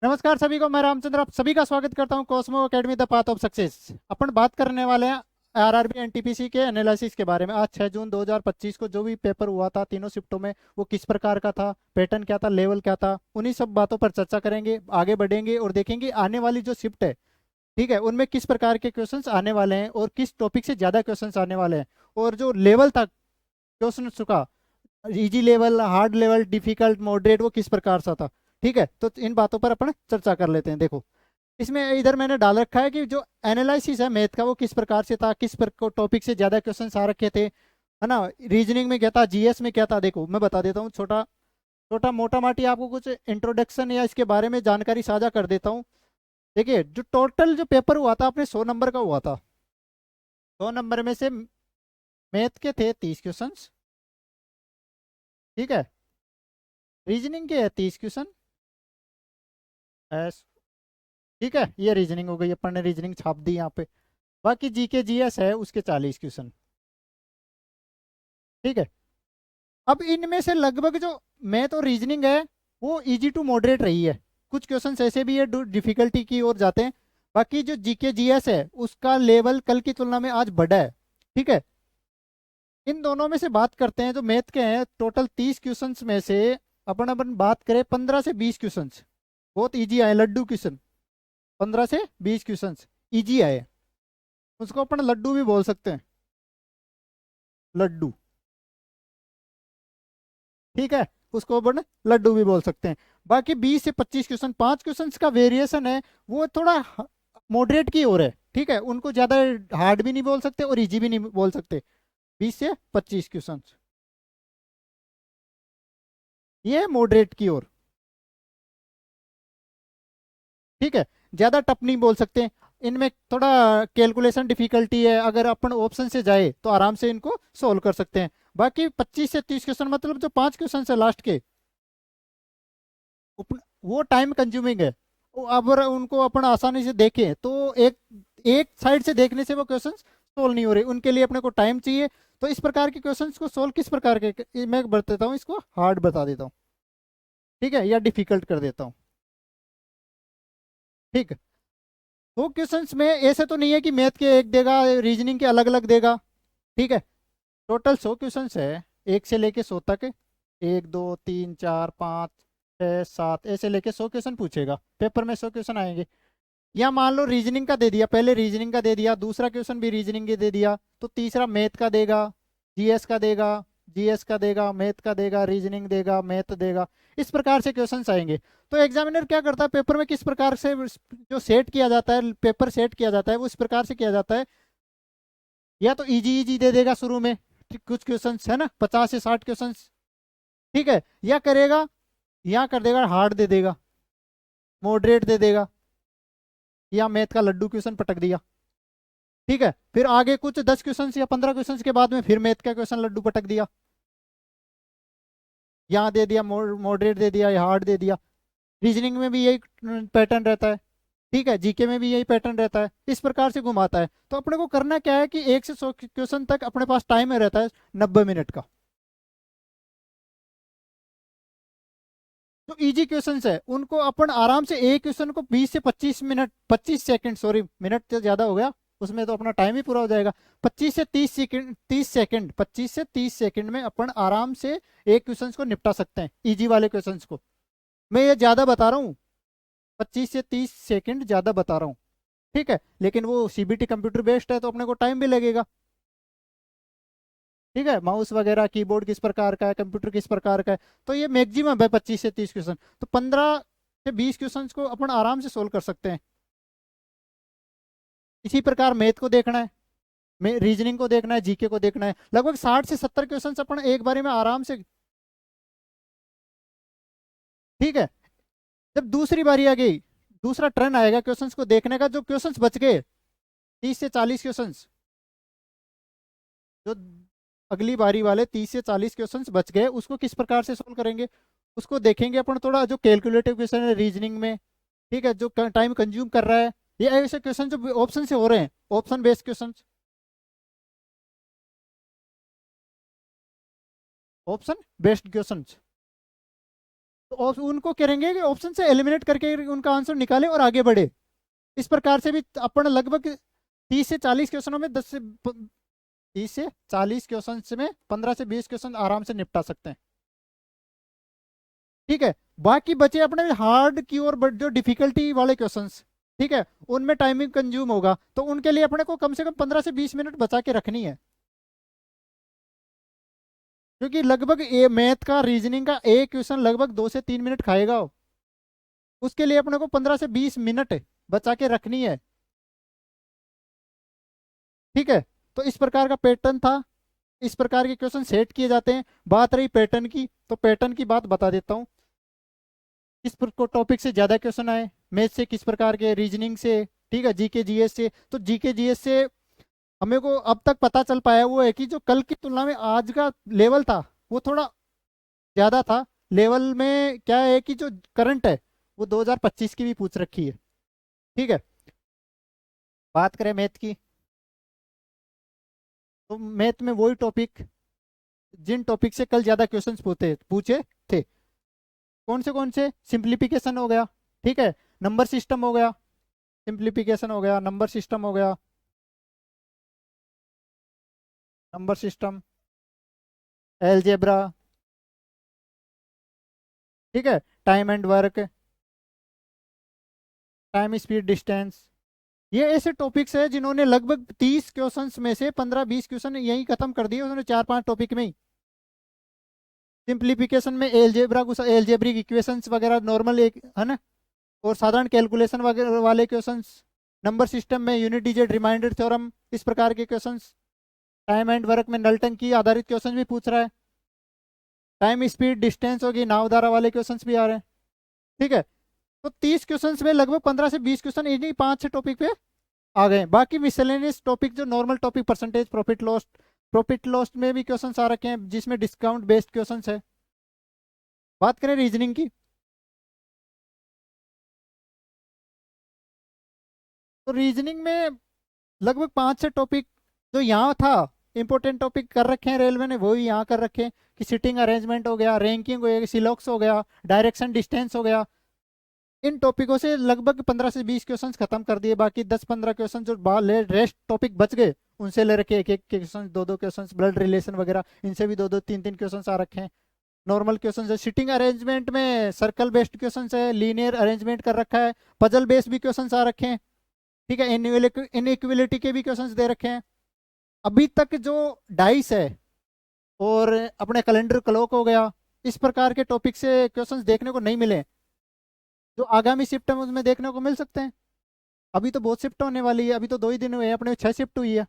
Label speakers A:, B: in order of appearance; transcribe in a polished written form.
A: नमस्कार सभी को, मैं रामचंद्र आप सभी का स्वागत करता हूं Cosmo academy the path of success. अपन बात करने वाले हैं आरआरबी एनटीपीसी के एनालिसिस के बारे में। आज 6 जून 2025 को जो भी पेपर हुआ था तीनों शिफ्टों में, वो किस प्रकार का था, पैटर्न क्या था, लेवल क्या था, उन्हीं सब बातों पर चर्चा करेंगे, आगे बढ़ेंगे और देखेंगे आने वाली जो शिफ्ट है, ठीक है, उनमें किस प्रकार के क्वेश्चंस आने वाले हैं और किस टॉपिक से ज्यादा क्वेश्चंस आने वाले हैं। और जो लेवल था क्वेश्चन का, easy level, hard level, difficult, moderate, वो किस प्रकार सा था। ठीक है, तो इन बातों पर अपन चर्चा कर लेते हैं। देखो, इसमें इधर मैंने डाल रखा है कि जो एनालिसिस है मैथ का, वो किस प्रकार से था, किस टॉपिक से ज्यादा क्वेश्चन आ रखे थे, है ना। रीजनिंग में क्या था, जीएस में क्या था। देखो मैं बता देता हूँ, छोटा छोटा मोटा माटी आपको कुछ इंट्रोडक्शन या इसके बारे में जानकारी साझा कर देता हूँ। देखिए, जो टोटल जो पेपर हुआ था अपने 100 नंबर का हुआ था। 100 नंबर में से मैथ के थे 30 क्वेश्चन। ठीक है, रीजनिंग के है 30 क्वेश्चन। ठीक है, ये रीजनिंग हो गई, अपन ने रीजनिंग छाप दी यहाँ पे। बाकी जीके जीएस है उसके 40 क्वेश्चन। ठीक है, अब इनमें से लगभग जो मैथ और रीजनिंग है वो इजी टू मॉडरेट रही है। कुछ क्वेश्चंस ऐसे भी है डिफिकल्टी की ओर जाते हैं। बाकी जो जीके जीएस है उसका लेवल कल की तुलना में आज बढ़ा है। ठीक है, इन दोनों में से बात करते हैं। जो मैथ के हैं टोटल 30 क्वेश्चंस में से अपन अपन बात करें 15 से 20 क्वेश्चंस बहुत इजी आए, लड्डू क्वेश्चन। 15 से 20 क्वेश्चंस इजी आए, उसको अपन लड्डू भी बोल सकते हैं, लड्डू। ठीक है, उसको अपन लड्डू भी बोल सकते हैं। बाकी 20 से 25 क्वेश्चन, 5 क्वेश्चन का वेरिएशन है, वो थोड़ा मॉडरेट की ओर है। ठीक है, उनको ज्यादा हार्ड भी नहीं बोल सकते और इजी भी नहीं बोल सकते। 20 से 25 क्वेश्चन, ये मॉडरेट की ओर। ठीक है, ज्यादा टफ नहीं बोल सकते। इनमें थोड़ा कैलकुलेशन डिफिकल्टी है, अगर अपन ऑप्शन से जाए तो आराम से इनको सोल्व कर सकते हैं। बाकी 25 से 30 क्वेश्चन, मतलब जो 5 क्वेश्चन है लास्ट के, वो टाइम कंज्यूमिंग है। अगर उनको अपन आसानी से देखें तो एक एक साइड से देखने से वो क्वेश्चंस सोल्व नहीं हो रहे, उनके लिए अपने को टाइम चाहिए। तो इस प्रकार के क्वेश्चंस को सोल्व किस प्रकार के, मैं बताता हूँ, इसको हार्ड बता देता हूँ। ठीक है, या डिफिकल्ट कर देता हूँ। ठीक है, वो क्वेश्चंस में ऐसे तो नहीं है कि मैथ के एक देगा, रीजनिंग के अलग अलग देगा। ठीक है, टोटल 100 क्वेश्चंस है, 1 से लेके 100 तक। 1 2 3 4 5 6 7 ऐसे लेके 100 क्वेश्चन पूछेगा पेपर में, 100 क्वेश्चन आएंगे। या मान लो रीजनिंग का दे दिया, पहले रीजनिंग का दे दिया, दूसरा क्वेश्चन भी रीजनिंग के दे दिया, तो तीसरा मैथ का देगा, जीएस का देगा, जीएस का देगा, मैथ का देगा, रीजनिंग देगा, मैथ देगा। इस प्रकार से क्वेश्चंस आएंगे। तो एग्जामिनर क्या करता है पेपर में, किस प्रकार से जो सेट किया जाता है, पेपर सेट किया जाता है, वो इस प्रकार से किया जाता है। या तो इजी इजी दे देगा शुरू में, कुछ क्वेश्चंस है ना, 50 से 60 क्वेश्चंस। ठीक है, या करेगा, या कर देगा हार्ड दे देगा, मॉडरेट दे देगा, या मैथ का लड्डू क्वेश्चन पटक दिया। ठीक है, फिर आगे कुछ 10 क्वेश्चन या 15 क्वेश्चन के बाद में फिर मैथ का क्वेश्चन लड्डू पटक दिया, यहाँ दे दिया, मॉडरेट दे दिया या हार्ड दे दिया। रीजनिंग में भी यही पैटर्न रहता है। ठीक है, जीके में भी यही पैटर्न रहता है, इस प्रकार से घुमाता है। तो अपने को करना क्या है कि 1 से 100 क्वेश्चन तक अपने पास टाइम में रहता है, 90 मिनट का। जो इजी क्वेश्चंस है उनको अपन आराम से एक क्वेश्चन को 20 से 25 मिनट, 25 सेकंड, सॉरी मिनट तो ज्यादा हो गया, उसमें तो अपना टाइम ही पूरा हो जाएगा। 25 से 30 सेकंड, 30 सेकंड, 25 से 30 सेकंड में अपन आराम से एक क्वेश्चन को निपटा सकते हैं, इजी वाले क्वेश्चंस को। मैं ये ज्यादा बता रहा हूँ, 25 से 30 सेकंड ज्यादा बता रहा हूँ। ठीक है, लेकिन वो सीबीटी कंप्यूटर बेस्ड है तो अपने को टाइम भी लगेगा। ठीक है, माउस वगैरह, कीबोर्ड किस प्रकार का है, कंप्यूटर किस प्रकार का है। तो ये मैक्सिमम है 25 से 30 क्वेश्चन। तो 15 से 20 क्वेश्चन को अपन आराम से सोल्व कर सकते हैं। इसी प्रकार मैथ को देखना है, रीजनिंग को देखना है, जीके को देखना है, लगभग 60 से 70 क्वेश्चन अपन एक बारी में आराम से। ठीक है, जब दूसरी बारी आ गई, दूसरा टर्न आएगा क्वेश्चंस को देखने का, जो क्वेश्चंस बच गए 30 से 40 क्वेश्चंस, जो अगली बारी वाले 30 से 40 क्वेश्चंस बच गए, उसको किस प्रकार से सोल्व करेंगे, उसको देखेंगे अपन थोड़ा। जो कैलकुलेटिव क्वेश्चन है रीजनिंग में, ठीक है, जो टाइम कंज्यूम कर रहा है, ये ऐसे क्वेश्चन जो ऑप्शन से हो रहे हैं, option based question, option based question. तो उनको करेंगे कि ऑप्शन से एलिमिनेट करके उनका आंसर निकालें और आगे बढ़े। इस प्रकार से भी अपन लगभग 30 से 40 क्वेश्चनों में 30 से 40 क्वेश्चन में 15 से 20 क्वेश्चन आराम से निपटा सकते हैं। ठीक है, बाकी बचे अपने हार्ड की और जो डिफिकल्टी वाले क्वेश्चंस, ठीक है, उनमें टाइमिंग कंज्यूम होगा, तो उनके लिए अपने को कम से कम 15 से 20 मिनट बचा के रखनी है। क्योंकि लगभग मैथ का रीजनिंग का एक क्वेश्चन लगभग 2 से 3 मिनट खाएगा उसके लिए अपने को 15 से 20 मिनट बचा के रखनी है। ठीक है, तो इस प्रकार का पैटर्न था, इस प्रकार के क्वेश्चन सेट किए जाते हैं। बात रही पैटर्न की, तो पैटर्न की बात बता देता हूँ। किस टॉपिक से ज्यादा क्वेश्चन आए, मैथ से किस प्रकार के, रीजनिंग से, ठीक है, जीके जीएस से। तो जीके जीएस से हमें को अब तक पता चल पाया वो है कि जो कल की तुलना में आज का लेवल था वो थोड़ा ज्यादा था। लेवल में क्या है कि जो करंट है वो 2025 की भी पूछ रखी है। ठीक है, बात करें मैथ की, तो मैथ में वही टॉपिक, जिन टॉपिक से कल ज्यादा क्वेश्चंस पूछे पूछे थे, कौन से, सिंप्लीफिकेशन हो गया, ठीक है, नंबर सिस्टम हो गया, सिंप्लीफिकेशन हो गया, नंबर सिस्टम हो गया, नंबर सिस्टम, एलजेब्रा, ठीक है, time and work, time speed distance. ये ऐसे टॉपिक्स है जिन्होंने लगभग 30 क्वेश्चंस में से 15-20 क्वेश्चन यही खत्म कर दिए उन्होंने 4-5 टॉपिक में ही। सिंप्लीफिकेशन में एलजेब्रा को, एलजेब्रिक इक्वेशंस वगैरह नॉर्मल एक है ना, और साधारण कैलकुलेशन वगैरह वाले क्वेश्चंस। नंबर सिस्टम में यूनिट डिजिट रिमाइंडर थ्योरम, इस प्रकार के क्वेश्चंस। टाइम एंड वर्क में नल्टन की आधारित क्वेश्चन भी पूछ रहा है। टाइम स्पीड डिस्टेंस होगी, नाव धारा वाले क्वेश्चंस भी आ रहे हैं। ठीक है, तो 30 क्वेश्चंस में लगभग 15 से 20 क्वेश्चन इन्हीं 5-6 टॉपिक पे आ गए। बाकी मिसलेनियस टॉपिक जो normal topic, percentage, profit lost में भी क्वेश्चन आ रखे हैं जिसमें डिस्काउंट बेस्ड क्वेश्चन है। बात करें रीजनिंग की, तो रीजनिंग में लगभग 5-6 टॉपिक जो यहाँ था इंपॉर्टेंट टॉपिक कर रखे हैं रेलवे ने, वही यहाँ कर रखे हैं कि सिटिंग अरेंजमेंट हो गया, रैंकिंग हो गया, सिलॉक्स हो गया, डायरेक्शन डिस्टेंस हो गया। इन टॉपिकों से लगभग 15 से 20 क्वेश्चन खत्म कर दिए। बाकी 10-15 क्वेश्चन जो रेस्ट टॉपिक बच गए उनसे ले रखे एक एक क्वेश्चन, 2-2 क्वेश्चन, ब्लड रिलेशन वगैरह, इनसे भी 2-2 3-3 क्वेश्चन आ रखे हैं। नॉर्मल क्वेश्चन है, सिटिंग अरेंजमेंट में सर्कल बेस्ड क्वेश्चन है, लीनियर अरेंजमेंट कर रखा है, पजल बेस्ड भी क्वेश्चन आ रखे हैं। ठीक है, इनइक्वलिटी के भी क्वेश्चन दे रखे हैं। अभी तक जो डाइस है और अपने कैलेंडर क्लॉक हो गया, इस प्रकार के टॉपिक से क्वेश्चंस देखने को नहीं मिले, जो आगामी शिफ्ट है उसमें देखने को मिल सकते हैं। अभी तो बहुत शिफ्ट होने वाली है, अभी तो 2 ही दिन हुए हैं, अपने 6 शिफ्ट हुई है।